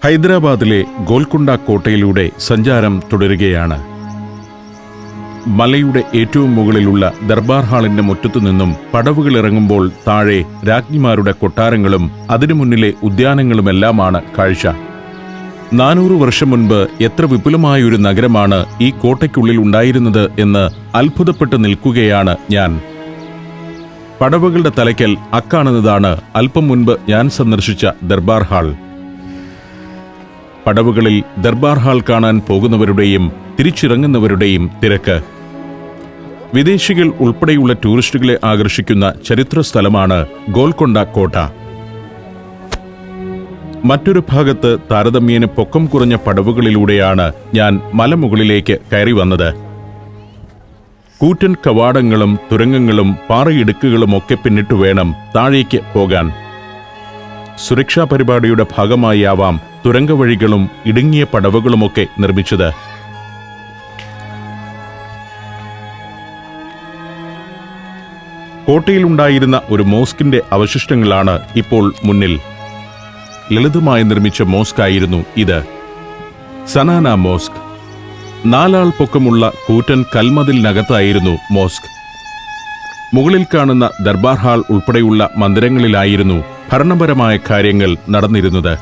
ഹൈദരാബാദിലെ ഗോൽക്കൊണ്ട കോട്ടയിലൂടെ സഞ്ചാരം തുടരുകയാണ്. മലയുടെ ഏറ്റവും മുകളിലുള്ള ദർബാർ ഹാളിന്റെ മുറ്റത്തു നിന്നും പടവുകൾ ഇറങ്ങുമ്പോൾ താഴെ രാജ്ഞിമാരുടെ കൊട്ടാരങ്ങളും അതിനു മുന്നിലെ ഉദ്യാനങ്ങളുമെല്ലാമാണ് കാഴ്ച. 400 വർഷം മുൻപ് എത്ര വിപുലമായൊരു നഗരമാണ് ഈ കോട്ടയ്ക്കുള്ളിൽ ഉണ്ടായിരുന്നത് എന്ന് അത്ഭുതപ്പെട്ട് നിൽക്കുകയാണ് ഞാൻ. പടവുകളുടെ തലയ്ക്കൽ അക്കാണുന്നതാണ് അല്പം മുൻപ് ഞാൻ സന്ദർശിച്ച ദർബാർ ഹാൾ. പടവുകളിൽ ദർബാർ ഹാൾ കാണാൻ പോകുന്നവരുടെയും തിരിച്ചിറങ്ങുന്നവരുടെയും തിരക്ക്. വിദേശികൾ ഉൾപ്പെടെയുള്ള ടൂറിസ്റ്റുകളെ ആകർഷിക്കുന്ന ചരിത്ര സ്ഥലമാണ് ഗോൽക്കൊണ്ട കോട്ട. മറ്റൊരു ഭാഗത്ത് താരതമ്യേന പൊക്കം കുറഞ്ഞ പടവുകളിലൂടെയാണ് ഞാൻ മലമുകളിലേക്ക് കയറി വന്നത്. കൂറ്റൻ കവാടങ്ങളും തുരങ്കങ്ങളും പാറയിടുക്കുകളുമൊക്കെ പിന്നിട്ടു വേണം താഴേക്ക് പോകാൻ. സുരക്ഷാ പരിപാടിയുടെ ഭാഗമായാവാം തുരങ്കവഴികളും ഇടുങ്ങിയ പടവുകളുമൊക്കെ നിർമ്മിച്ചത്. കോട്ടയിലുണ്ടായിരുന്ന ഒരു മോസ്കിന്റെ അവശിഷ്ടങ്ങളാണ് ഇപ്പോൾ മുന്നിൽ. ലളിതമായി നിർമ്മിച്ച മോസ്കായിരുന്നു ഇത്. സനാന മോസ്ക്. 4 ആൾ പൊക്കമുള്ള കൂറ്റൻ കൽമതിലിനകത്തായിരുന്നു മോസ്ക്. മുകളിൽ കാണുന്ന ദർബാർ ഹാൾ ഉൾപ്പെടെയുള്ള മന്ദിരങ്ങളിലായിരുന്നു ഭരണപരമായ കാര്യങ്ങൾ നടന്നിരുന്നത്.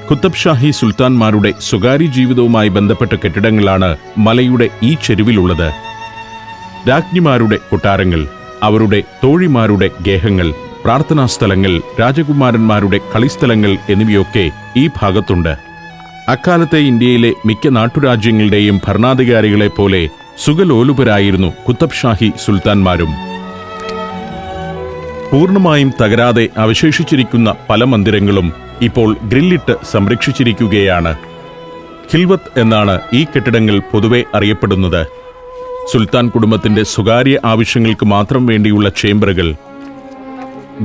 കുത്തബ് ഷാഹി സുൽത്താൻമാരുടെ സ്വകാര്യ ജീവിതവുമായി ബന്ധപ്പെട്ട കെട്ടിടങ്ങളാണ് മലയുടെ ഈ ചെരുവിലുള്ളത്. രാജ്ഞിമാരുടെ കൊട്ടാരങ്ങൾ, അവരുടെ തോഴിമാരുടെ ഗേഹങ്ങൾ, പ്രാർത്ഥനാസ്ഥലങ്ങൾ, രാജകുമാരന്മാരുടെ കളിസ്ഥലങ്ങൾ എന്നിവയൊക്കെ ഈ ഭാഗത്തുണ്ട്. അക്കാലത്തെ ഇന്ത്യയിലെ മിക്ക നാട്ടുരാജ്യങ്ങളുടെയും ഭരണാധികാരികളെ പോലെ സുഖലോലുപരായിരുന്നു കുത്തബ് ഷാഹി സുൽത്താൻമാരും. പൂർണ്ണമായും തകരാതെ അവശേഷിച്ചിരിക്കുന്ന പല മന്ദിരങ്ങളും ഇപ്പോൾ ഗ്രില്ലിട്ട് സംരക്ഷിച്ചിരിക്കുകയാണ്. ഖിൽവത്ത് എന്നാണ് ഈ കെട്ടിടങ്ങൾ പൊതുവെ അറിയപ്പെടുന്നത്. സുൽത്താൻ കുടുംബത്തിന്റെ സ്വകാര്യ ആവശ്യങ്ങൾക്ക് മാത്രം വേണ്ടിയുള്ള ചേംബറുകൾ.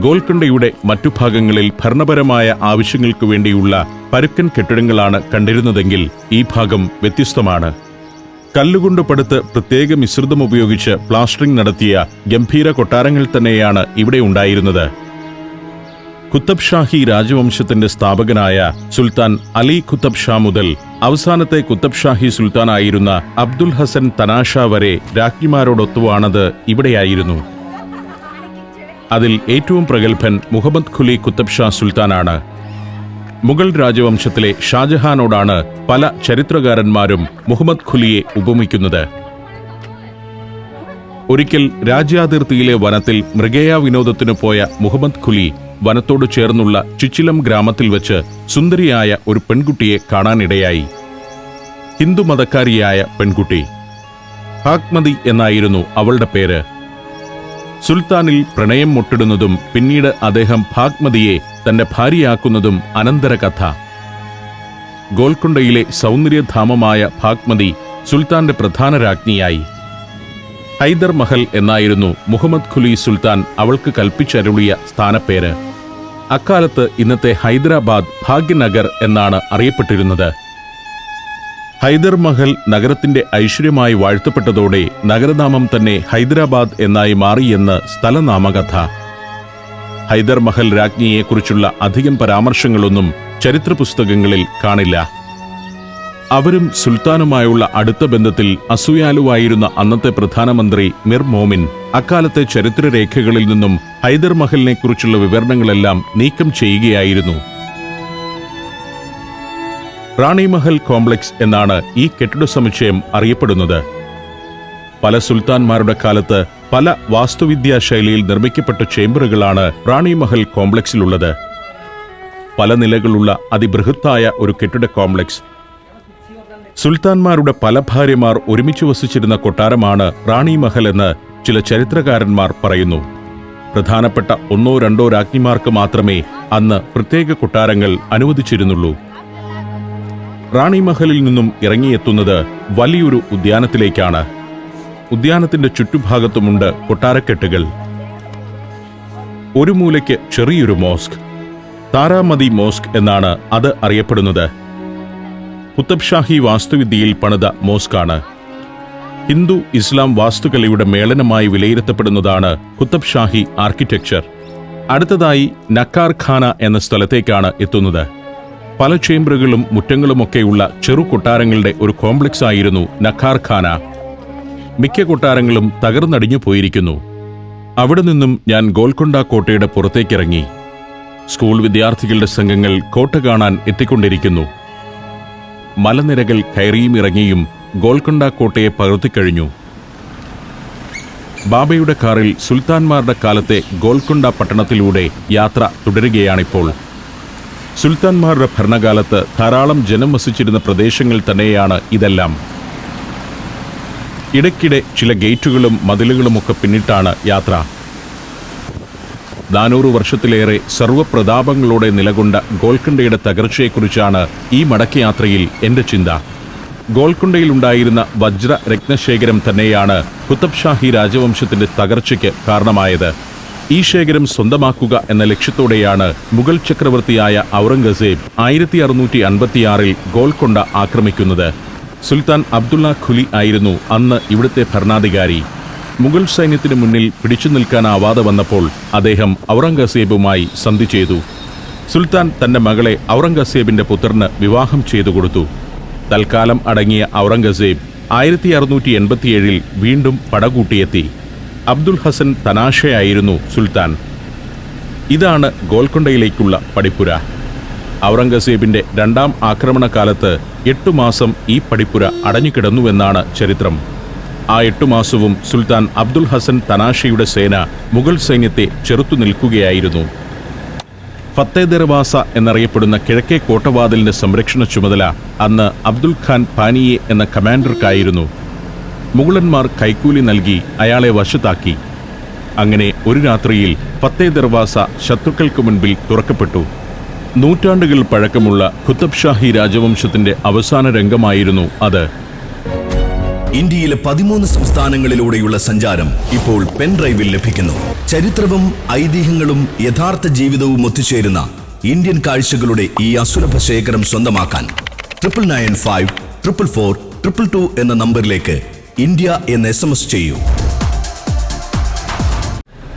ഗോൽക്കൊണ്ടയുടെ മറ്റു ഭാഗങ്ങളിൽ ഭരണപരമായ ആവശ്യങ്ങൾക്ക് വേണ്ടിയുള്ള പരുക്കൻ കെട്ടിടങ്ങളാണ് കണ്ടിരുന്നതെങ്കിൽ ഈ ഭാഗം വ്യത്യസ്തമാണ്. കല്ലുകൊണ്ട് പടുത്ത് പ്രത്യേക മിശ്രിതം ഉപയോഗിച്ച് പ്ലാസ്റ്ററിംഗ് നടത്തിയ ഗംഭീര കൊട്ടാരങ്ങൾ തന്നെയാണ് ഇവിടെ ഉണ്ടായിരുന്നത്. കുത്തബ് ഷാഹി രാജവംശത്തിന്റെ സ്ഥാപകനായ സുൽത്താൻ അലി കുത്തബ് ഷാ മുതൽ അവസാനത്തെ കുത്തബ് ഷാഹി സുൽത്താനായിരുന്ന അബ്ദുൽ ഹസൻ തനാഷ വരെ രാജ്ഞിമാരോടൊത്തുവാണത് ഇവിടെയായിരുന്നു. അതിൽ ഏറ്റവും പ്രഗത്ഭൻ മുഹമ്മദ് ഖുലി കുത്തബ് ഷാ സുൽത്താനാണ്. മുഗൾ രാജവംശത്തിലെ ഷാജഹാനോടാണ് പല ചരിത്രകാരന്മാരും മുഹമ്മദ് ഖുലിയെ ഉപമിക്കുന്നത്. ഒരിക്കൽ രാജ്യാതിർത്തിയിലെ വനത്തിൽ മൃഗയാ വിനോദത്തിനു പോയ മുഹമ്മദ് ഖുലി വനത്തോട് ചേർന്നുള്ള ചിച്ചിലം ഗ്രാമത്തിൽ വച്ച് സുന്ദരിയായ ഒരു പെൺകുട്ടിയെ കാണാനിടയായി. ഹിന്ദുമതക്കാരിയായ പെൺകുട്ടി. ഭാഗ്മതി എന്നായിരുന്നു അവളുടെ പേര്. സുൽത്താനിൽ പ്രണയം മുട്ടിടുന്നതും പിന്നീട് അദ്ദേഹം ഭാഗ്മതിയെ തന്റെ ഭാര്യയാക്കുന്നതും അനന്തരകഥ. ഗോൽക്കൊണ്ടയിലെ സൗന്ദര്യധാമമായ ഭാഗ്മതി സുൽത്താന്റെ പ്രധാന രാജ്ഞിയായി. ഹൈദർ മഹൽ എന്നായിരുന്നു മുഹമ്മദ് ഖുലി സുൽത്താൻ അവൾക്ക് കൽപ്പിച്ചരുളിയ സ്ഥാനപ്പേര്. അക്കാലത്ത് ഇന്നത്തെ ഹൈദരാബാദ് ഭാഗ്യനഗർ എന്നാണ് അറിയപ്പെട്ടിരുന്നത്. ഹൈദർ മഹൽ നഗരത്തിന്റെ ഐശ്വര്യമായി വാഴ്ത്തപ്പെട്ടതോടെ നഗരനാമം തന്നെ ഹൈദരാബാദ് എന്നായി മാറിയെന്ന് സ്ഥലനാമകഥ. ഹൈദർ മഹൽ രാജ്ഞിയെക്കുറിച്ചുള്ള അധികം പരാമർശങ്ങളൊന്നും ചരിത്രപുസ്തകങ്ങളിൽ കാണില്ല. അവരും സുൽത്താനുമായുള്ള അടുത്ത ബന്ധത്തിൽ അസൂയാലുവായിരുന്ന അന്നത്തെ പ്രധാനമന്ത്രി മിർ മോമിൻ അക്കാലത്തെ ചരിത്രരേഖകളിൽ നിന്നും ഹൈദർ മഹലിനെക്കുറിച്ചുള്ള വിവരണങ്ങളെല്ലാം നീക്കം ചെയ്യുകയായിരുന്നു. റാണി മഹൽ കോംപ്ലക്സ് എന്നാണ് ഈ കെട്ടിട സമുച്ചയം അറിയപ്പെടുന്നത്. പല സുൽത്താൻമാരുടെ കാലത്ത് പല വാസ്തുവിദ്യാ ശൈലിയിൽ നിർമ്മിക്കപ്പെട്ട ചേംബറുകളാണ് റാണി മഹൽ കോംപ്ലക്സിലുള്ളത്. പല നിലകളുള്ള അതിബൃഹത്തായ ഒരു കെട്ടിട കോംപ്ലക്സ്. സുൽത്താൻമാരുടെ പല ഭാര്യമാർ ഒരുമിച്ച് വസിച്ചിരുന്ന കൊട്ടാരമാണ് റാണി മഹൽ എന്ന് ചില ചരിത്രകാരന്മാർ പറയുന്നു. പ്രധാനപ്പെട്ട 1-2 രാജ്ഞിമാർക്ക് മാത്രമേ അന്ന് പ്രത്യേക കൊട്ടാരങ്ങൾ അനുവദിച്ചിരുന്നുള്ളൂ. റാണി മഹലിൽ നിന്നും ഇറങ്ങിയെത്തുന്നത് വലിയൊരു ഉദ്യാനത്തിലേക്കാണ്. ഉദ്യാനത്തിന്റെ ചുറ്റുഭാഗത്തുമുണ്ട് കൊട്ടാരക്കെട്ടുകൾ. ഒരു മൂലയ്ക്ക് ചെറിയൊരു മോസ്ക്. താരാമതി മോസ്ക് എന്നാണ് അത് അറിയപ്പെടുന്നത്. കുത്തബ് ഷാഹി വാസ്തുവിദ്യയിൽ പണിത മോസ്കാണ്. ഹിന്ദു ഇസ്ലാം വാസ്തുകലയുടെ മേളനമായി വിലയിരുത്തപ്പെടുന്നതാണ് കുത്തബ് ഷാഹി ആർക്കിടെക്ചർ. അടുത്തതായി നക്കാർ ഖാന എന്ന സ്ഥലത്തേക്കാണ് എത്തുന്നത്. പല ചേംബറുകളും മുറ്റങ്ങളുമൊക്കെയുള്ള ചെറു കൊട്ടാരങ്ങളുടെ ഒരു കോംപ്ലക്സ് ആയിരുന്നു നഖാർ ഖാന. മിക്ക കൊട്ടാരങ്ങളും തകർന്നടിഞ്ഞു പോയിരിക്കുന്നു. അവിടെ നിന്നും ഞാൻ ഗോൽക്കൊണ്ട കോട്ടയുടെ പുറത്തേക്കിറങ്ങി. സ്കൂൾ വിദ്യാർത്ഥികളുടെ സംഘങ്ങൾ കോട്ട കാണാൻ എത്തിക്കൊണ്ടിരിക്കുന്നു. മലനിരകൾ കയറിയും ഇറങ്ങിയും ഗോൽക്കൊണ്ട കോട്ടയെ പകർത്തിക്കഴിഞ്ഞു. ബാബയുടെ കാറിൽ സുൽത്താൻമാരുടെ കാലത്തെ ഗോൽക്കൊണ്ട പട്ടണത്തിലൂടെ യാത്ര തുടരുകയാണിപ്പോൾ. സുൽത്താൻമാരുടെ ഭരണകാലത്ത് ധാരാളം ജനം വസിച്ചിരുന്ന പ്രദേശങ്ങൾ തന്നെയാണ് ഇതെല്ലാം. ഇടയ്ക്കിടെ ചില ഗേറ്റുകളും മതിലുകളുമൊക്കെ പിന്നിട്ടാണ് യാത്ര. 400 വർഷത്തിലേറെ സർവ്വപ്രതാപങ്ങളോടെ നിലകൊണ്ട ഗോൽക്കൊണ്ടയുടെ തകർച്ചയെക്കുറിച്ചാണ് ഈ മടക്കയാത്രയിൽ എൻ്റെ ചിന്ത. ഗോൽക്കൊണ്ടയിലുണ്ടായിരുന്ന വജ്ര രത്നശേഖരം തന്നെയാണ് കുത്തബ് ഷാഹി രാജവംശത്തിന്റെ തകർച്ചയ്ക്ക് കാരണമായത്. ഈ ശേഖരം സ്വന്തമാക്കുക എന്ന ലക്ഷ്യത്തോടെയാണ് മുഗൾ ചക്രവർത്തിയായ ഔറംഗസേബ് 1656 ഗോൽക്കൊണ്ട ആക്രമിക്കുന്നത്. സുൽത്താൻ അബ്ദുള്ള ഖുലി ആയിരുന്നു അന്ന് ഇവിടുത്തെ ഭരണാധികാരി. മുഗൾ സൈന്യത്തിന് മുന്നിൽ പിടിച്ചു നിൽക്കാനാവാതെ വന്നപ്പോൾ അദ്ദേഹം ഔറംഗസേബുമായി സന്ധി ചെയ്തു. സുൽത്താൻ തന്റെ മകളെ ഔറംഗസേബിന്റെ പുത്രന് വിവാഹം ചെയ്തു കൊടുത്തു. തൽക്കാലം അടങ്ങിയ ഔറംഗസേബ് 1687 വീണ്ടും പടകൂട്ടിയെത്തി. അബ്ദുൽ ഹസൻ തനാഷയായിരുന്നു സുൽത്താൻ. ഇതാണ് ഗോൽക്കൊണ്ടയിലേക്കുള്ള പടിപ്പുര. ഔറംഗസേബിന്റെ 2ാം ആക്രമണകാലത്ത് 8 മാസം ഈ പടിപ്പുര അടഞ്ഞുകിടന്നുവെന്നാണ് ചരിത്രം. ആ 8 മാസവും സുൽത്താൻ അബ്ദുൽ ഹസൻ തനാഷയുടെ സേന മുഗൾ സൈന്യത്തെ ചെറുത്തു നിൽക്കുകയായിരുന്നു. ഫത്തേ ദർവാസ എന്നറിയപ്പെടുന്ന കിഴക്കേ കോട്ടവാതിലിന്റെ സംരക്ഷണ ചുമതല അന്ന് അബ്ദുൽ ഖാൻ പാനിയെ എന്ന കമാൻഡർക്കായിരുന്നു. മുഗളന്മാർ കൈക്കൂലി നൽകി അയാളെ വശത്താക്കി. അങ്ങനെ ഒരു രാത്രിയിൽ ഫത്തേ ദർവാസ ശത്രുക്കൾക്ക് മുൻപിൽ തുറക്കപ്പെട്ടു. നൂറ്റാണ്ടുകൾ പഴക്കമുള്ള കുത്തബ് ഷാഹി രാജവംശത്തിന്റെ അവസാന രംഗമായിരുന്നു അത്. ഇന്ത്യയിലെ 13 സംസ്ഥാനങ്ങളിലൂടെയുള്ള സഞ്ചാരം ഇപ്പോൾ പെൻ ഡ്രൈവിൽ ലഭിക്കുന്നു. ചരിത്രവും ഐതിഹ്യങ്ങളും യഥാർത്ഥ ജീവിതവും ഒത്തുചേരുന്ന ഇന്ത്യൻ കാഴ്ചകളുടെ ഈ അസുലഭ ശേഖരം സ്വന്തമാക്കാൻ 99544422 എന്ന നമ്പറിലേക്ക് ഇന്ത്യ എന്ന് SMS ചെയ്യൂ.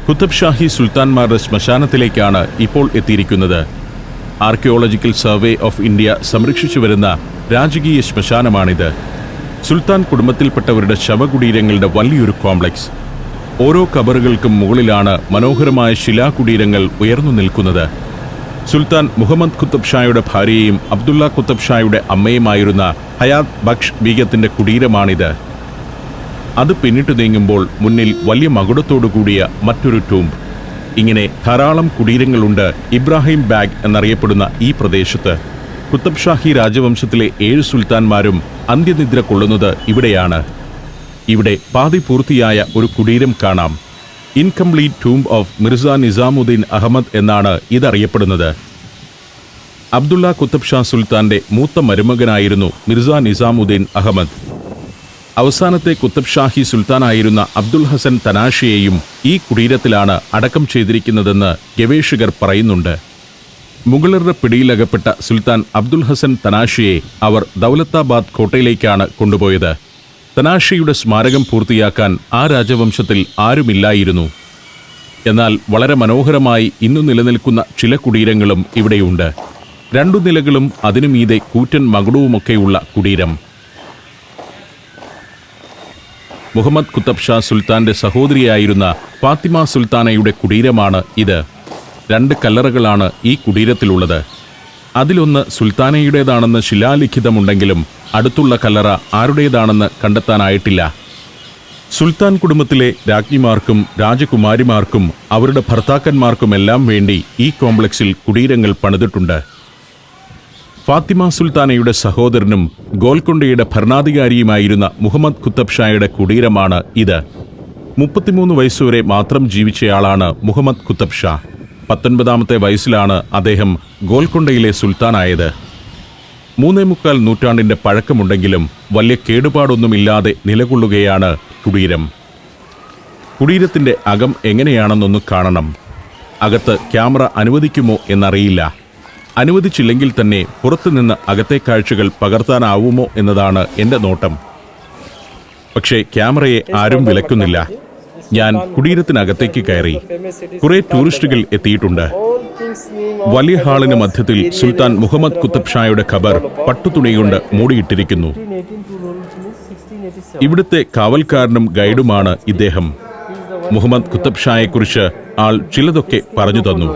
കുത്തബ് ഷാഹി സുൽത്താൻമാരുടെ ശ്മശാനത്തിലേക്കാണ് ഇപ്പോൾ എത്തിയിരിക്കുന്നത്. ആർക്കിയോളജിക്കൽ സർവേ ഓഫ് ഇന്ത്യ സംരക്ഷിച്ചു വരുന്ന രാജകീയ ശ്മശാനമാണിത്. സുൽത്താൻ കുടുംബത്തിൽപ്പെട്ടവരുടെ ശവകുടീരങ്ങളുടെ വലിയൊരു കോംപ്ലക്സ്. ഓരോ കബറുകൾക്കും മുകളിലാണ് മനോഹരമായ ശിലാകുടീരങ്ങൾ ഉയർന്നു നിൽക്കുന്നത്. സുൽത്താൻ മുഹമ്മദ് കുത്തബ് ഷായുടെ ഭാര്യയും അബ്ദുള്ള കുത്തബ് ഷായുടെ അമ്മയുമായിരുന്ന ഹയാത്ത് ബക്ഷ് ബീഗത്തിന്റെ കുടീരമാണിത്. അത് പിന്നിട്ടു നീങ്ങുമ്പോൾ മുന്നിൽ വലിയ മകുടത്തോടുകൂടിയ മറ്റൊരു ടൂംബ്. ഇങ്ങനെ ധാരാളം കുടീരങ്ങളുണ്ട് ഇബ്രാഹിം ബാഗ് എന്നറിയപ്പെടുന്ന ഈ പ്രദേശത്ത്. കുത്തബ് ഷാഹി രാജവംശത്തിലെ 7 സുൽത്താൻമാരും അന്ത്യനിദ്ര കൊള്ളുന്നത് ഇവിടെയാണ്. ഇവിടെ പാതി പൂർത്തിയായ ഒരു കുടീരം കാണാം. Incomplete tomb of Mirza Nizamuddin Ahmad എന്നാണ് ഇതറിയപ്പെടുന്നത്. അബ്ദുള്ള കുത്തബ് ഷാ സുൽത്താന്റെ മൂത്ത മരുമകനായിരുന്നു മിർസ നിസാമുദ്ദീൻ അഹമ്മദ്. അവസാനത്തെ കുത്തബ് ഷാഹി സുൽത്താനായിരുന്ന അബ്ദുൽ ഹസൻ തനാഷയെയും ഈ കുടീരത്തിലാണ് അടക്കം ചെയ്തിരിക്കുന്നതെന്ന് ഗവേഷകർ പറയുന്നുണ്ട്. മുഗളരുടെ പിടിയിലകപ്പെട്ട സുൽത്താൻ അബ്ദുൽ ഹസൻ തനാഷയെ അവർ ദൗലത്താബാദ് കോട്ടയിലേക്കാണ് കൊണ്ടുപോയത്. തനാഷയുടെ സ്മാരകം പൂർത്തിയാക്കാൻ ആ രാജവംശത്തിൽ ആരുമില്ലായിരുന്നു. എന്നാൽ വളരെ മനോഹരമായി ഇന്നു നിലനിൽക്കുന്ന ചില കുടീരങ്ങളും ഇവിടെയുണ്ട്. 2 നിലകളും അതിനു മീതെ കൂറ്റൻ മകുടവുമൊക്കെയുള്ള കുടീരം. മുഹമ്മദ് കുത്തബ് ഷാ സുൽത്താന്റെ സഹോദരിയായിരുന്ന ഫാത്തിമ സുൽത്താനയുടെ കുടീരമാണ് ഇത്. 2 കല്ലറകളാണ് ഈ കുടീരത്തിലുള്ളത്. അതിലൊന്ന് സുൽത്താനയുടേതാണെന്ന് ശിലാലിഖിതമുണ്ടെങ്കിലും അടുത്തുള്ള കല്ലറ ആരുടേതാണെന്ന് കണ്ടെത്താനായിട്ടില്ല. സുൽത്താൻ കുടുംബത്തിലെ രാജ്ഞിമാർക്കും രാജകുമാരിമാർക്കും അവരുടെ ഭർത്താക്കന്മാർക്കുമെല്ലാം വേണ്ടി ഈ കോംപ്ലക്സിൽ കുടീരങ്ങൾ പണിതിട്ടുണ്ട്. ഫാത്തിമ സുൽത്താനയുടെ സഹോദരനും ഗോൽക്കൊണ്ടയുടെ ഭരണാധികാരിയുമായിരുന്ന മുഹമ്മദ് കുത്തബ് ഷായുടെ കുടീരമാണ് ഇത്. 33 വയസ്സുവരെ മാത്രം ജീവിച്ചയാളാണ് മുഹമ്മദ് കുത്തബ് ഷാ. 19ാമത്തെ വയസ്സിലാണ് അദ്ദേഹം ഗോൽക്കൊണ്ടയിലെ സുൽത്താനായത്. 3.25 നൂറ്റാണ്ടിന്റെ പഴക്കമുണ്ടെങ്കിലും വലിയ കേടുപാടൊന്നുമില്ലാതെ നിലകൊള്ളുകയാണ് കുടീരം. കുടീരത്തിന്റെ അകം എങ്ങനെയാണെന്നൊന്ന് കാണണം. അകത്ത് ക്യാമറ അനുവദിക്കുമോ എന്നറിയില്ല. അനുവദിച്ചില്ലെങ്കിൽ തന്നെ പുറത്തുനിന്ന് അകത്തെ കാഴ്ചകൾ പകർത്താനാവുമോ എന്നതാണ് എൻ്റെ നോട്ടം. പക്ഷേ ക്യാമറയെ ആരും വിലക്കുന്നില്ല. ഞാൻ കുടീരത്തിനകത്തേക്ക് കയറി. കുറെ ടൂറിസ്റ്റുകൾ എത്തിയിട്ടുണ്ട്. വലിയ ഹാളിന് മധ്യത്തിൽ സുൽത്താൻ മുഹമ്മദ് കുത്തബ് ഷായുടെ ഖബർ പട്ടുതുണികൊണ്ട് മൂടിയിട്ടിരിക്കുന്നു. ഇവിടുത്തെ കാവൽക്കാരനും ഗൈഡുമാണ് ഇദ്ദേഹം. മുഹമ്മദ് കുത്തബ് ഷായെക്കുറിച്ച് ആൾ ചിലതൊക്കെ പറഞ്ഞു തന്നു.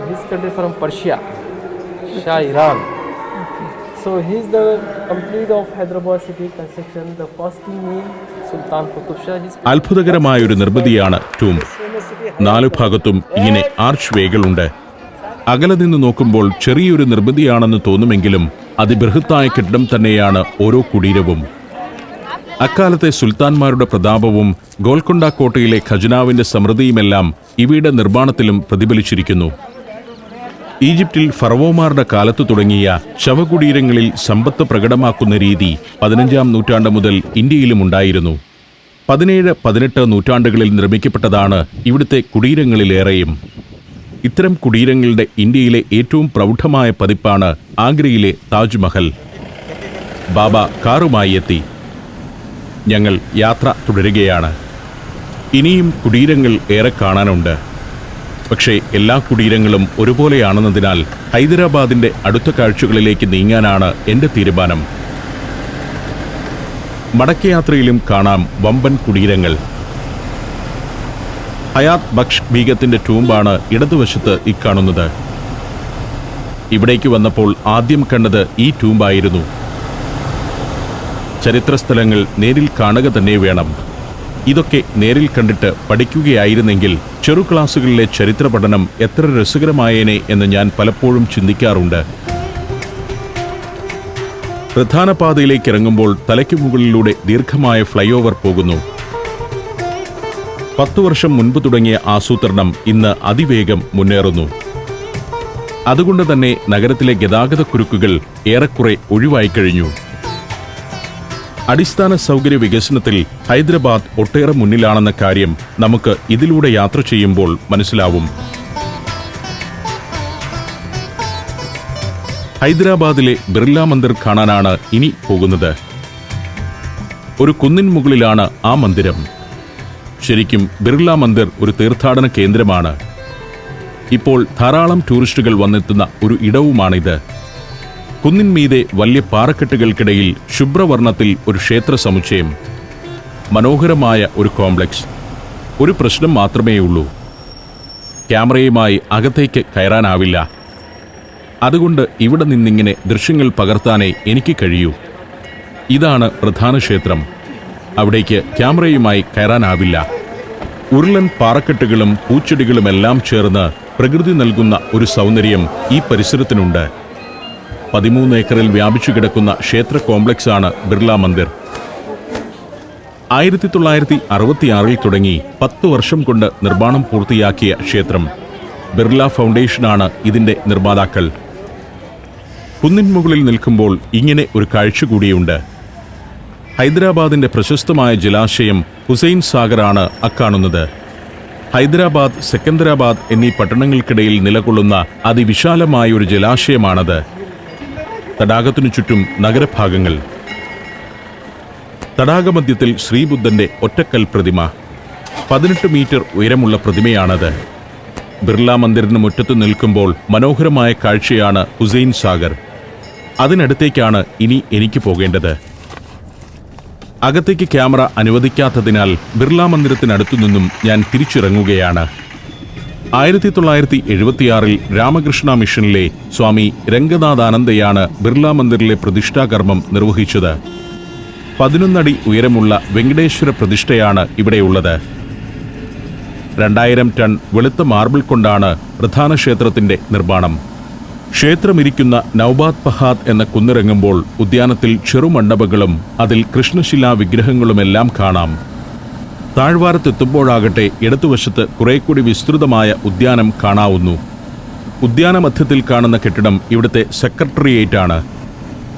So he is the complete of Hyderabad city construction, the first king in Sultan Qutub Shah. അത്ഭുതകരമായൊരു നിർമ്മിതിയാണ് ടൂം. 4 ഭാഗത്തും ഇങ്ങനെ ആർച്ച് വേകളുണ്ട്. അകലെ നിന്ന് നോക്കുമ്പോൾ ചെറിയൊരു നിർമ്മിതിയാണെന്ന് തോന്നുമെങ്കിലും അതിബൃഹത്തായ കെട്ടിടം തന്നെയാണ് ഓരോ കുടീരവും. അക്കാലത്തെ സുൽത്താൻമാരുടെ പ്രതാപവും ഗോൽക്കൊണ്ട കോട്ടയിലെ ഖജനാവിന്റെ സമൃദ്ധിയുമെല്ലാം ഇവയുടെ നിർമ്മാണത്തിലും പ്രതിഫലിച്ചിരിക്കുന്നു. ഈജിപ്തിൽ ഫറവോമാരുടെ കാലത്ത് തുടങ്ങിയ ശവകുടീരങ്ങളിൽ സമ്പത്ത് പ്രകടമാക്കുന്ന രീതി 15-ാം നൂറ്റാണ്ട് മുതൽ ഇന്ത്യയിലും ഉണ്ടായിരുന്നു. 17-18 നൂറ്റാണ്ടുകളിൽ നിർമ്മിക്കപ്പെട്ടതാണ് ഇവിടുത്തെ കുടീരങ്ങളിലേറെയും. ഇത്തരം കുടീരങ്ങളുടെ ഇന്ത്യയിലെ ഏറ്റവും പ്രൗഢമായ പതിപ്പാണ് ആഗ്രയിലെ താജ്മഹൽ. ബാബ കാറുമായി എത്തി. ഞങ്ങൾ യാത്ര തുടരുകയാണ്. ഇനിയും കുടീരങ്ങൾ ഏറെ കാണാനുണ്ട്. പക്ഷേ എല്ലാ കുടീരങ്ങളും ഒരുപോലെയാണെന്നതിനാൽ ഹൈദരാബാദിന്റെ അടുത്ത കാഴ്ചകളിലേക്ക് നീങ്ങാനാണ് എൻ്റെ തീരുമാനം. മടക്കയാത്രയിലും കാണാം വമ്പൻ കുടീരങ്ങൾ. ഹയാത്ത് ബക്ഷ് ബീഗത്തിന്റെ ടൂമ്പാണ് ഇടതുവശത്ത് ഇക്കാണുന്നത്. ഇവിടേക്ക് വന്നപ്പോൾ ആദ്യം കണ്ടത് ഈ ടൂമ്പായിരുന്നു. ചരിത്രസ്ഥലങ്ങൾ നേരിൽ കാണുക തന്നെ വേണം. ഇതൊക്കെ നേരിൽ കണ്ടിട്ട് പഠിക്കുകയായിരുന്നെങ്കിൽ ചെറു ക്ലാസുകളിലെ ചരിത്ര പഠനം എത്ര രസകരമായേനെ എന്ന് ഞാൻ പലപ്പോഴും ചിന്തിക്കാറുണ്ട്. പ്രധാന പാതയിലേക്ക് ഇറങ്ങുമ്പോൾ തലയ്ക്ക് മുകളിലൂടെ ദീർഘമായ ഫ്ലൈ ഓവർ പോകുന്നു. 10 വർഷം മുൻപ് തുടങ്ങിയ ആസൂത്രണം ഇന്ന് അതിവേഗം മുന്നേറുന്നു. അതുകൊണ്ട് തന്നെ നഗരത്തിലെ ഗതാഗതക്കുരുക്കുകൾ ഏറെക്കുറെ ഒഴിവായിക്കഴിഞ്ഞു. അടിസ്ഥാന സൗകര്യ വികസനത്തിൽ ഹൈദരാബാദ് ഒട്ടേറെ മുന്നിലാണെന്ന കാര്യം നമുക്ക് ഇതിലൂടെ യാത്ര ചെയ്യുമ്പോൾ മനസ്സിലാവും. ഹൈദരാബാദിലെ ബിർല മന്ദിർ കാണാനാണ് ഇനി പോകുന്നത്. ഒരു കുന്നിൻ മുകളിലാണ് ആ മന്ദിരം. ശരിക്കും ബിർല മന്ദിർ ഒരു തീർത്ഥാടന കേന്ദ്രമാണ്. ഇപ്പോൾ ധാരാളം ടൂറിസ്റ്റുകൾ വന്നെത്തുന്ന ഒരു ഇടവുമാണിത്. കുന്നിൻമീതെ വലിയ പാറക്കെട്ടുകൾക്കിടയിൽ ശുഭ്രവർണ്ണത്തിൽ ഒരു ക്ഷേത്ര സമുച്ചയം. മനോഹരമായ ഒരു കോംപ്ലക്സ്. ഒരു പ്രശ്നം മാത്രമേയുള്ളൂ. ക്യാമറയുമായി അകത്തേക്ക് കയറാനാവില്ല. അതുകൊണ്ട് ഇവിടെ നിന്നിങ്ങനെ ദൃശ്യങ്ങൾ പകർത്താനേ എനിക്ക് കഴിയൂ. ഇതാണ് പ്രധാന ക്ഷേത്രം. അവിടേക്ക് ക്യാമറയുമായി കയറാനാവില്ല. ഉരുളൻ പാറക്കെട്ടുകളും പൂച്ചെടികളുമെല്ലാം ചേർന്ന് പ്രകൃതി നൽകുന്ന ഒരു സൗന്ദര്യം ഈ പരിസരത്തിനുണ്ട്. 13 ഏക്കറിൽ വ്യാപിച്ചു കിടക്കുന്ന ക്ഷേത്ര കോംപ്ലക്സാണ് ബിർല മന്ദിർ. 1966 തുടങ്ങി 10 വർഷം കൊണ്ട് നിർമ്മാണം പൂർത്തിയാക്കിയ ക്ഷേത്രം. ബിർല ഫൗണ്ടേഷനാണ് ഇതിന്റെ നിർമ്മാതാക്കൾ. കുന്നിൻ മുകളിൽ നിൽക്കുമ്പോൾ ഇങ്ങനെ ഒരു കാഴ്ച കൂടിയുണ്ട്. ഹൈദരാബാദിന്റെ പ്രശസ്തമായ ജലാശയം ഹുസൈൻ സാഗറാണ് അക്കാണുന്നത്. ഹൈദരാബാദ്, സെക്കന്ദരാബാദ് എന്നീ പട്ടണങ്ങൾക്കിടയിൽ നിലകൊള്ളുന്ന അതിവിശാലമായ ഒരു ജലാശയമാണത്. തടാകത്തിനു ചുറ്റും നഗരഭാഗങ്ങൾ. തടാകമധ്യത്തിൽ ശ്രീബുദ്ധന്റെ ഒറ്റക്കൽ പ്രതിമ. 18 മീറ്റർ ഉയരമുള്ള പ്രതിമയാണത്. ബിർല മന്ദിറിന് മുറ്റത്ത് നിൽക്കുമ്പോൾ മനോഹരമായ കാഴ്ചയാണ് ഹുസൈൻ സാഗർ. അതിനടുത്തേക്കാണ് ഇനി എനിക്ക് പോകേണ്ടത്. അകത്തേക്ക് ക്യാമറ അനുവദിക്കാത്തതിനാൽ ബിർല മന്ദിരത്തിനടുത്തു നിന്നും ഞാൻ തിരിച്ചിറങ്ങുകയാണ്. 1976 രാമകൃഷ്ണ മിഷനിലെ സ്വാമി രംഗനാഥാനന്ദയാണ് ബിർല മന്ദിറിലെ പ്രതിഷ്ഠാകർമ്മം നിർവഹിച്ചത്. 11 അടി ഉയരമുള്ള വെങ്കടേശ്വര പ്രതിഷ്ഠയാണ് ഇവിടെയുള്ളത്. 2000 ടൺ വെളുത്ത മാർബിൾ കൊണ്ടാണ് പ്രധാന ക്ഷേത്രത്തിന്റെ നിർമ്മാണം. ക്ഷേത്രമിരിക്കുന്ന നൗബാദ് പഹാദ് എന്ന കുന്നിറങ്ങുമ്പോൾ ഉദ്യാനത്തിൽ ചെറുമണ്ഡപങ്ങളും അതിൽ കൃഷ്ണശിലാ വിഗ്രഹങ്ങളുമെല്ലാം കാണാം. താഴ്വാരത്തെത്തുമ്പോഴാകട്ടെ ഇടതുവശത്ത് കുറേക്കൂടി വിസ്തൃതമായ ഉദ്യാനം കാണാവുന്നു. ഉദ്യാനമധ്യത്തിൽ കാണുന്ന കെട്ടിടം ഇവിടുത്തെ സെക്രട്ടേറിയറ്റാണ്.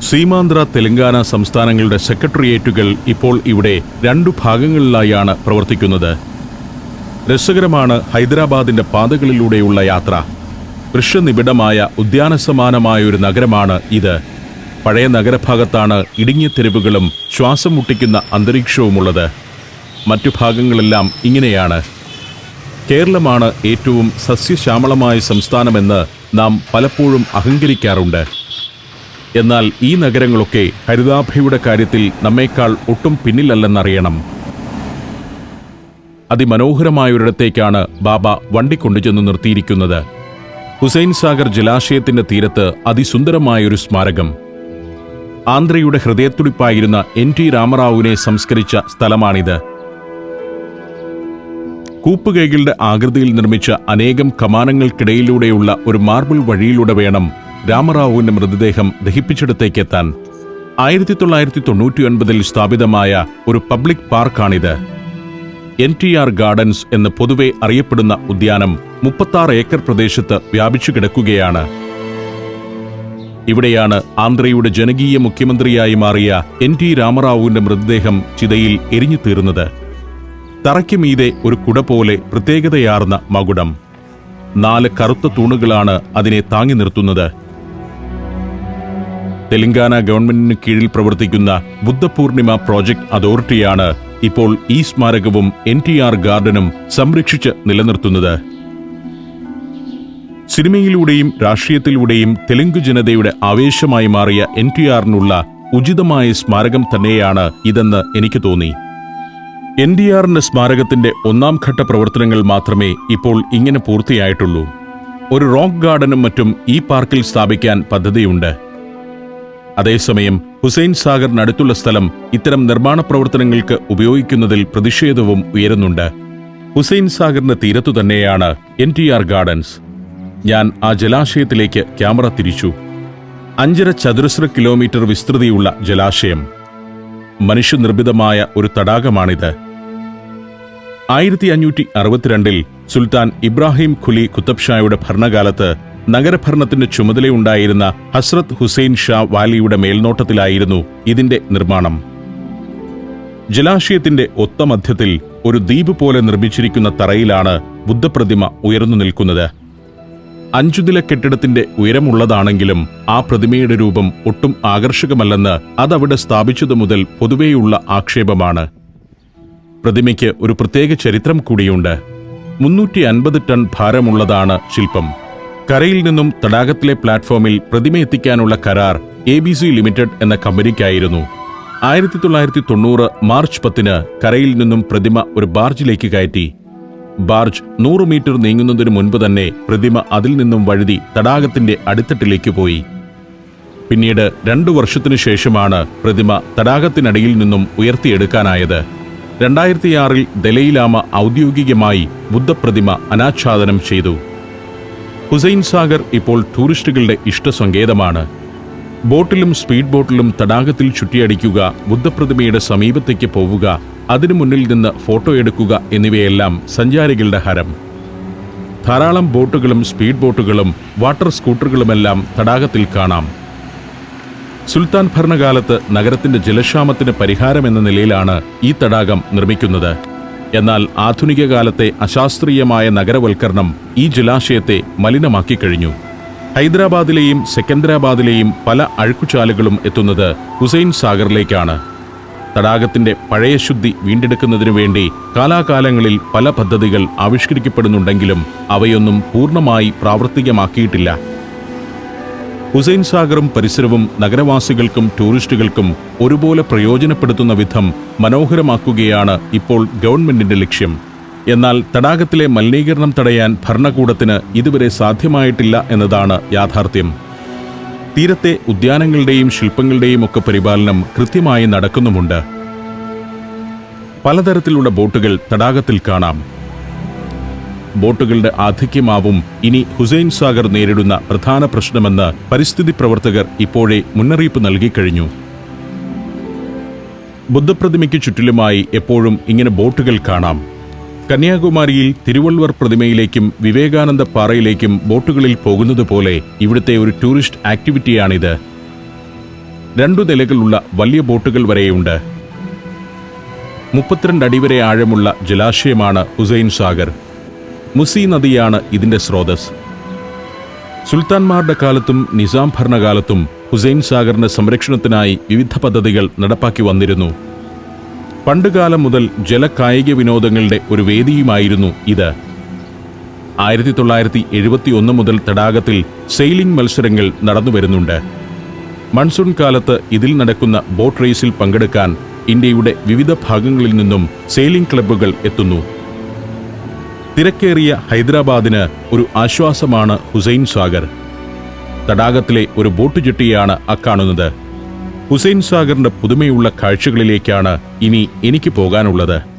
സീമാന്ധ്ര, തെലങ്കാന സംസ്ഥാനങ്ങളുടെ സെക്രട്ടേറിയറ്റുകൾ ഇപ്പോൾ ഇവിടെ 2 ഭാഗങ്ങളിലായാണ് പ്രവർത്തിക്കുന്നത്. രസകരമാണ് ഹൈദരാബാദിന്റെ പാതകളിലൂടെയുള്ള യാത്ര. വൃക്ഷനിബിഡമായ ഉദ്യാനസമാനമായൊരു നഗരമാണ് ഇത്. പഴയ നഗരഭാഗത്താണ് ഇടുങ്ങിയ തെരുവുകളും ശ്വാസം മുട്ടിക്കുന്ന അന്തരീക്ഷവുമുള്ളത്. മറ്റു ഭാഗങ്ങളെല്ലാം ഇങ്ങനെയാണ്. കേരളമാണ് ഏറ്റവും സസ്യശ്യാമളമായ സംസ്ഥാനമെന്ന് നാം പലപ്പോഴും അഹങ്കരിക്കാറുണ്ട്. എന്നാൽ ഈ നഗരങ്ങളൊക്കെ ഹരിതാഭയുടെ കാര്യത്തിൽ നമ്മേക്കാൾ ഒട്ടും പിന്നിലല്ലെന്നറിയണം. അതിമനോഹരമായൊരിടത്തേക്കാണ് ബാബ വണ്ടി കൊണ്ടുചെന്ന് നിർത്തിയിരിക്കുന്നത്. ഹുസൈൻ സാഗർ ജലാശയത്തിന്റെ തീരത്ത് അതിസുന്ദരമായൊരു സ്മാരകം. ആന്ധ്രയുടെ ഹൃദയത്തുടിപ്പായിരുന്ന NT രാമറാവുവിനെ സംസ്കരിച്ച സ്ഥലമാണിത്. കൂപ്പുകൈകളുടെ ആകൃതിയിൽ നിർമ്മിച്ച അനേകം കമാനങ്ങൾക്കിടയിലൂടെയുള്ള ഒരു മാർബിൾ വഴിയിലൂടെ വേണം രാമറാവുവിന്റെ മൃതദേഹം ദഹിപ്പിച്ചിടത്തേക്കെത്താൻ. 1999 സ്ഥാപിതമായ ഒരു പബ്ലിക് പാർക്കാണിത്. NTR ഗാർഡൻസ് എന്ന് പൊതുവെ അറിയപ്പെടുന്ന ഉദ്യാനം 36 ഏക്കർ പ്രദേശത്ത് വ്യാപിച്ചു കിടക്കുകയാണ്. ഇവിടെയാണ് ആന്ധ്രയുടെ ജനകീയ മുഖ്യമന്ത്രിയായി മാറിയ NT രാമറാവുവിന്റെ മൃതദേഹം ചിതയിൽ എരിഞ്ഞു തീർന്നത്. തറയ്ക്ക് മീതെ ഒരു കുട പോലെ പ്രത്യേകതയാർന്ന മകുടം. 4 കറുത്ത തൂണുകളാണ് അതിനെ താങ്ങി നിർത്തുന്നത്. തെലങ്കാന ഗവൺമെന്റിന് കീഴിൽ പ്രവർത്തിക്കുന്ന ബുദ്ധപൂർണിമ പ്രോജക്ട് അതോറിറ്റിയാണ് ഇപ്പോൾ ഈ സ്മാരകവും NTR ഗാർഡനും സംരക്ഷിച്ച് നിലനിർത്തുന്നത്. സിനിമയിലൂടെയും രാഷ്ട്രീയത്തിലൂടെയും തെലുങ്ക് ജനതയുടെ ആവേശമായി മാറിയ NTRനുള്ള ഉചിതമായ സ്മാരകം തന്നെയാണ് ഇതെന്ന് എനിക്ക് തോന്നി. NTRന്റെ സ്മാരകത്തിന്റെ 1ാം ഘട്ട പ്രവർത്തനങ്ങൾ മാത്രമേ ഇപ്പോൾ ഇങ്ങനെ പൂർത്തിയായിട്ടുള്ളൂ. ഒരു റോക്ക് ഗാർഡനും മറ്റും ഈ പാർക്കിൽ സ്ഥാപിക്കാൻ പദ്ധതിയുണ്ട്. അതേസമയം ഹുസൈൻ സാഗറിനടുത്തുള്ള സ്ഥലം ഇത്തരം നിർമ്മാണ പ്രവർത്തനങ്ങൾക്ക് ഉപയോഗിക്കുന്നതിൽ പ്രതിഷേധവും ഉയരുന്നുണ്ട്. ഹുസൈൻ സാഗറിന്റെ തീരത്തു തന്നെയാണ് NTR ഗാർഡൻസ്. ഞാൻ ആ ജലാശയത്തിലേക്ക് ക്യാമറ തിരിച്ചു. 5.5 ചതുരശ്ര കിലോമീറ്റർ വിസ്തൃതിയുള്ള ജലാശയം. മനുഷ്യനിർമ്മിതമായ ഒരു തടാകമാണിത്. 1562 സുൽത്താൻ ഇബ്രാഹിം ഖുലി കുത്തബ് ഷായുടെ ഭരണകാലത്ത് നഗരഭരണത്തിന്റെ ചുമതലയുണ്ടായിരുന്ന ഹസ്രത്ത് ഹുസൈൻ ഷാ വാലിയുടെ മേൽനോട്ടത്തിലായിരുന്നു ഇതിന്റെ നിർമ്മാണം. ജലാശയത്തിന്റെ ഒത്ത മധ്യത്തിൽ ഒരു ദ്വീപ് പോലെ നിർമ്മിച്ചിരിക്കുന്ന തറയിലാണ് ബുദ്ധപ്രതിമ ഉയർന്നു നിൽക്കുന്നത്. 5 നില കെട്ടിടത്തിന്റെ ഉയരമുള്ളതാണെങ്കിലും ആ പ്രതിമയുടെ രൂപം ഒട്ടും ആകർഷകമല്ലെന്ന് അതവിടെ സ്ഥാപിച്ചതു മുതൽ പൊതുവെയുള്ള ആക്ഷേപമാണ്. പ്രതിമയ്ക്ക് ഒരു പ്രത്യേക ചരിത്രം കൂടിയുണ്ട്. 350 ടൺ ഭാരമുള്ളതാണ് ശില്പം. കരയിൽ നിന്നും തടാകത്തിലെ പ്ലാറ്റ്ഫോമിൽ പ്രതിമ എത്തിക്കാനുള്ള കരാർ ABC ലിമിറ്റഡ് എന്ന കമ്പനിക്കായിരുന്നു. 1990 മാർച്ച് 10 കരയിൽ നിന്നും പ്രതിമ ഒരു ബാർജിലേക്ക് കയറ്റി. ബാർജ് 100 മീറ്റർ നീങ്ങുന്നതിനു മുൻപ് തന്നെ പ്രതിമ അതിൽ നിന്നും വഴുതി തടാകത്തിന്റെ അടിത്തട്ടിലേക്ക് പോയി. പിന്നീട് 2 വർഷത്തിനു ശേഷമാണ് പ്രതിമ തടാകത്തിനടിയിൽ നിന്നും ഉയർത്തിയെടുക്കാനായത്. 2006 ദലൈലാമ ഔദ്യോഗികമായി ബുദ്ധപ്രതിമ അനാച്ഛാദനം ചെയ്തു. ഹുസൈൻ സാഗർ ഇപ്പോൾ ടൂറിസ്റ്റുകളുടെ ഇഷ്ടസങ്കേതമാണ്. ബോട്ടിലും സ്പീഡ് ബോട്ടിലും തടാകത്തിൽ ചുറ്റിയടിക്കുക, ബുദ്ധപ്രതിമയുടെ സമീപത്തേക്ക് പോവുക, അതിനു മുന്നിൽ നിന്ന് ഫോട്ടോ എടുക്കുക എന്നിവയെല്ലാം സഞ്ചാരികളുടെ ഹരം. ധാരാളം ബോട്ടുകളും സ്പീഡ് ബോട്ടുകളും വാട്ടർ സ്കൂട്ടറുകളുമെല്ലാം തടാകത്തിൽ കാണാം. സുൽത്താൻ ഭരണകാലത്ത് നഗരത്തിന്റെ ജലക്ഷാമത്തിന് പരിഹാരമെന്ന നിലയിലാണ് ഈ തടാകം നിർമ്മിക്കുന്നത്. എന്നാൽ ആധുനിക കാലത്തെ അശാസ്ത്രീയമായ നഗരവൽക്കരണം ഈ ജലാശയത്തെ മലിനമാക്കി കഴിഞ്ഞു. ഹൈദരാബാദിലെയും സെക്കന്ദരാബാദിലെയും പല അഴുക്കുചാലുകളും എത്തുന്നത് ഹുസൈൻ സാഗറിലേക്കാണ്. തടാകത്തിന്റെ പഴയ ശുദ്ധി വീണ്ടെടുക്കുന്നതിനു വേണ്ടി കാലാകാലങ്ങളിൽ പല പദ്ധതികൾ ആവിഷ്കരിക്കപ്പെടുന്നുണ്ടെങ്കിലും അവയൊന്നും പൂർണ്ണമായി പ്രാവർത്തികമാക്കിയിട്ടില്ല. ഹുസൈൻ സാഗറും പരിസരവും നഗരവാസികൾക്കും ടൂറിസ്റ്റുകൾക്കും ഒരുപോലെ പ്രയോജനപ്പെടുത്തുന്ന വിധം മനോഹരമാക്കുകയാണ് ഇപ്പോൾ ഗവൺമെന്റിന്റെ ലക്ഷ്യം. എന്നാൽ തടാകത്തിലെ മലിനീകരണം തടയാൻ ഭരണകൂടത്തിന് ഇതുവരെ സാധ്യമായിട്ടില്ല എന്നതാണ് യാഥാർത്ഥ്യം. തീരത്തെ ഉദ്യാനങ്ങളുടെയും ശില്പങ്ങളുടെയും ഒക്കെ പരിപാലനം കൃത്യമായി നടക്കുന്നുമുണ്ട്. പലതരത്തിലുള്ള ബോട്ടുകൾ തടാകത്തിൽ കാണാം. ബോട്ടുകളുടെ ആധിക്യമാവും ഇനി ഹുസൈൻ സാഗർ നേരിടുന്ന പ്രധാന പ്രശ്നമെന്ന് പരിസ്ഥിതി പ്രവർത്തകർ ഇപ്പോഴേ മുന്നറിയിപ്പ് നൽകിക്കഴിഞ്ഞു. ബുദ്ധപ്രതിമയ്ക്ക് ചുറ്റിലുമായി എപ്പോഴും ഇങ്ങനെ ബോട്ടുകൾ കാണാം. കന്യാകുമാരിയിൽ തിരുവള്ളുവർ പ്രതിമയിലേക്കും വിവേകാനന്ദ പാറയിലേക്കും ബോട്ടുകളിൽ പോകുന്നതുപോലെ ഇവിടുത്തെ ഒരു ടൂറിസ്റ്റ് ആക്ടിവിറ്റിയാണിത്. 2 നിലകളുള്ള വലിയ ബോട്ടുകൾ വരെയുണ്ട്. 32 അടി വരെ ആഴമുള്ള ജലാശയമാണ് ഹുസൈൻ സാഗർ. മുസി നദിയാണ് ഇതിന്റെ സ്രോതസ്. സുൽത്താൻമാരുടെ കാലത്തും നിസാം ഭരണകാലത്തും ഹുസൈൻ സാഗറിന്റെ സംരക്ഷണത്തിനായി വിവിധ പദ്ധതികൾ നടപ്പാക്കി വന്നിരുന്നു. പണ്ടുകാലം മുതൽ ജലകായിക വിനോദങ്ങളുടെ ഒരു വേദിയുമായിരുന്നു ഇത്. 1971 മുതൽ തടാകത്തിൽ സെയിലിംഗ് മത്സരങ്ങൾ നടന്നുവരുന്നുണ്ട്. മൺസൂൺ കാലത്ത് ഇതിൽ നടക്കുന്ന ബോട്ട് റേസിൽ പങ്കെടുക്കാൻ ഇന്ത്യയുടെ വിവിധ ഭാഗങ്ങളിൽ നിന്നും സെയിലിംഗ് ക്ലബ്ബുകൾ എത്തുന്നു. തിരക്കേറിയ ഹൈദരാബാദിന് ഒരു ആശ്വാസമാണ് ഹുസൈൻ സാഗർ. തടാകത്തിലെ ഒരു ബോട്ട് ജെട്ടിയാണ് അക്കാണുന്നത്. ഹുസൈൻ സാഗറിന്റെ പുതുമയുള്ള കാഴ്ചകളിലേക്കാണ് ഇനി എനിക്ക് പോകാനുള്ളത്.